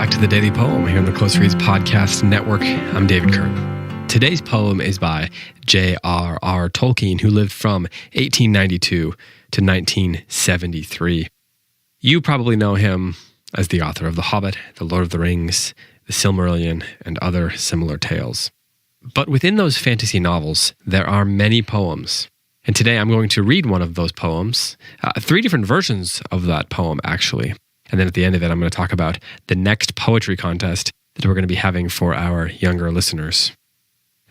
back to the Daily Poem here on the Close Reads Podcast Network. I'm David Kern. Today's poem is by J.R.R. Tolkien, who lived from 1892 to 1973. You probably know him as the author of The Hobbit, The Lord of the Rings, The Silmarillion, and other similar tales. But within those fantasy novels, there are many poems. And today I'm going to read one of those poems, 3 different versions of that poem, actually. And then at the end of it, I'm going to talk about the next poetry contest that we're going to be having for our younger listeners.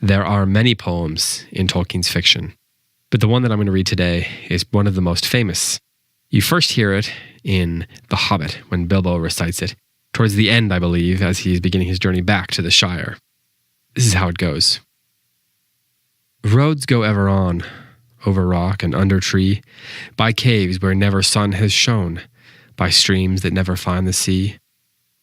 There are many poems in Tolkien's fiction, but the one that I'm going to read today is one of the most famous. You first hear it in The Hobbit, when Bilbo recites it, towards the end, I believe, as he's beginning his journey back to the Shire. This is how it goes. Roads go ever on, over rock and under tree, by caves where never sun has shone, by streams that never find the sea,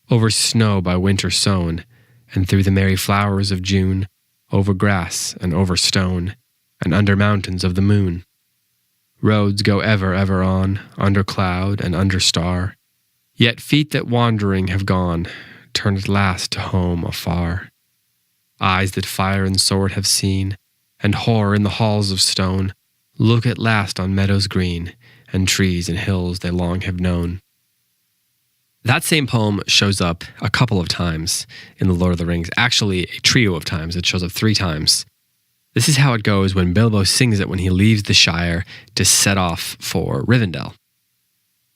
over snow by winter sown, and through the merry flowers of June, over grass and over stone, and under mountains of the moon. Roads go ever, ever on, under cloud and under star, yet feet that wandering have gone, turn at last to home afar. Eyes that fire and sword have seen, and horror in the halls of stone, look at last on meadows green, and trees and hills they long have known. That same poem shows up a couple of times in The Lord of the Rings, actually a trio of times. It shows up 3 times. This is how it goes when Bilbo sings it when he leaves the Shire to set off for Rivendell.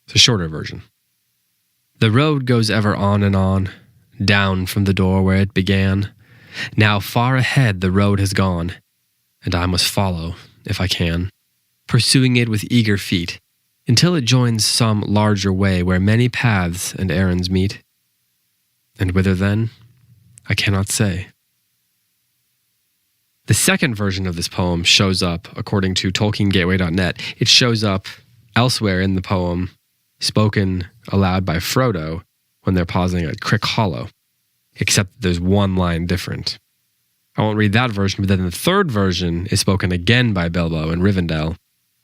It's a shorter version. The road goes ever on and on, down from the door where it began. Now far ahead the road has gone, and I must follow, if I can, pursuing it with eager feet, until it joins some larger way where many paths and errands meet. And whither then, I cannot say. The second version of this poem shows up, according to TolkienGateway.net, it shows up elsewhere in the poem, spoken aloud by Frodo when they're pausing at Crick Hollow, except there's one line different. I won't read that version, but then the third version is spoken again by Bilbo in Rivendell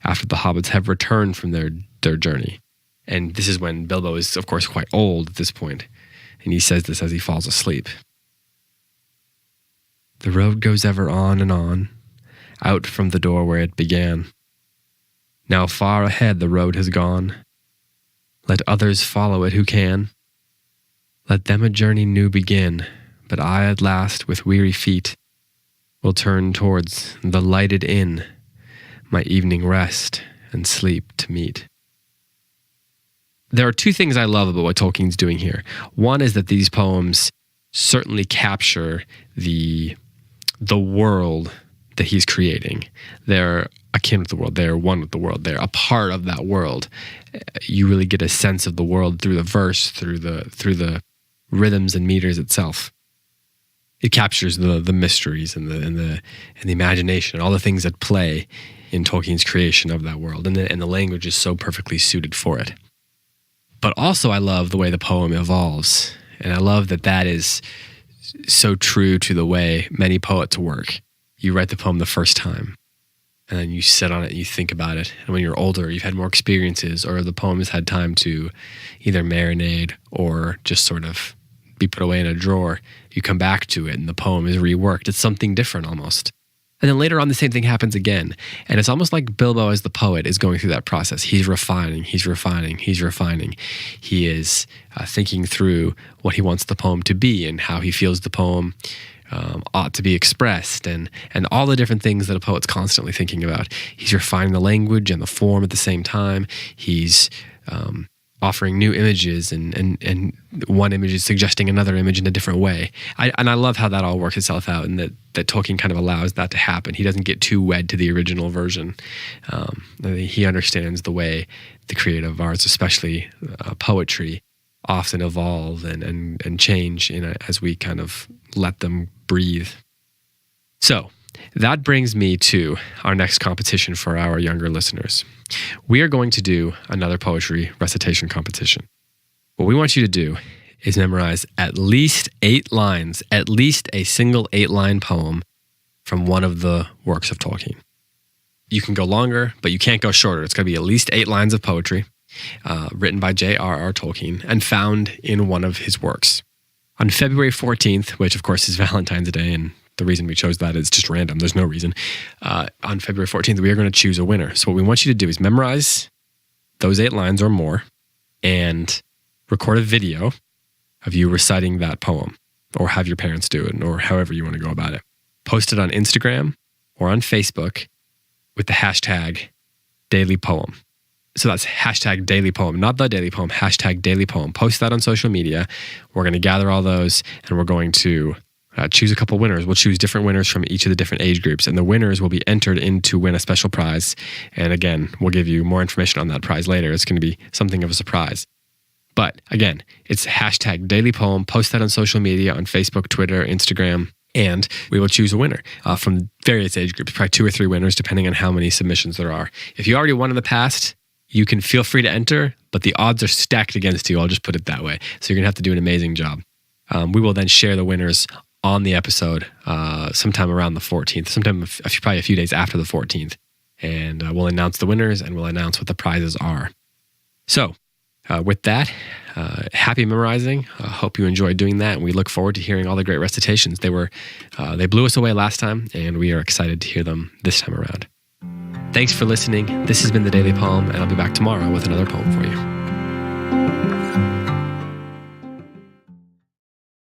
after the hobbits have returned from their journey. And this is when Bilbo is, of course, quite old at this point, and he says this as he falls asleep. The road goes ever on and on, out from the door where it began. Now far ahead the road has gone. Let others follow it who can. Let them a journey new begin, but I at last with weary feet will turn towards the lighted inn, my evening rest and sleep to meet. There are 2 things I love about what Tolkien's doing here. One is that these poems certainly capture the world that he's creating. They're akin with the world. They're one with the world. They're a part of that world. You really get a sense of the world through the verse, through the rhythms and meters itself. It captures the mysteries and the imagination and all the things that play in Tolkien's creation of that world, and the language is so perfectly suited for it. But also I love the way the poem evolves, and I love that is so true to the way many poets work. You write the poem the first time, and then you sit on it and you think about it, and when you're older, you've had more experiences, or the poem has had time to either marinate or just sort of be put away in a drawer. You come back to it and the poem is reworked. It's something different almost. And then later on, the same thing happens again. And it's almost like Bilbo as the poet is going through that process. He's refining, he's refining, he's refining. He is thinking through what he wants the poem to be and how he feels the poem ought to be expressed, and all the different things that a poet's constantly thinking about. He's refining the language and the form at the same time. He's offering new images, and one image is suggesting another image in a different way. I love how that all works itself out, and that Tolkien kind of allows that to happen. He doesn't get too wed to the original version. He understands the way the creative arts, especially poetry, often evolve and change as we kind of let them breathe. So that brings me to our next competition for our younger listeners. We are going to do another poetry recitation competition. What we want you to do is memorize at least 8 lines, at least a single 8-line poem from one of the works of Tolkien. You can go longer, but you can't go shorter. It's going to be at least 8 lines of poetry written by J.R.R. Tolkien and found in one of his works. On February 14th, which of course is Valentine's Day, and the reason we chose that is just random. There's no reason. On February 14th, we are going to choose a winner. So what we want you to do is memorize those 8 lines or more and record a video of you reciting that poem, or have your parents do it, or however you want to go about it. Post it on Instagram or on Facebook with the hashtag daily poem. So that's hashtag daily poem, not the daily poem, hashtag daily poem. Post that on social media. We're going to gather all those and we're going to choose a couple winners. We'll choose different winners from each of the different age groups, and the winners will be entered in to win a special prize. And again, we'll give you more information on that prize later. It's going to be something of a surprise. But again, it's hashtag daily poem. Post that on social media, on Facebook, Twitter, Instagram, and we will choose a winner from various age groups, probably 2 or 3 winners, depending on how many submissions there are. If you already won in the past, you can feel free to enter, but the odds are stacked against you. I'll just put it that way. So you're going to have to do an amazing job. We will then share the winners on the episode sometime around the 14th, probably a few days after the 14th. And we'll announce the winners and we'll announce what the prizes are. So with that, happy memorizing. Hope you enjoyed doing that. And we look forward to hearing all the great recitations. They blew us away last time, and we are excited to hear them this time around. Thanks for listening. This has been the Daily Poem, and I'll be back tomorrow with another poem for you.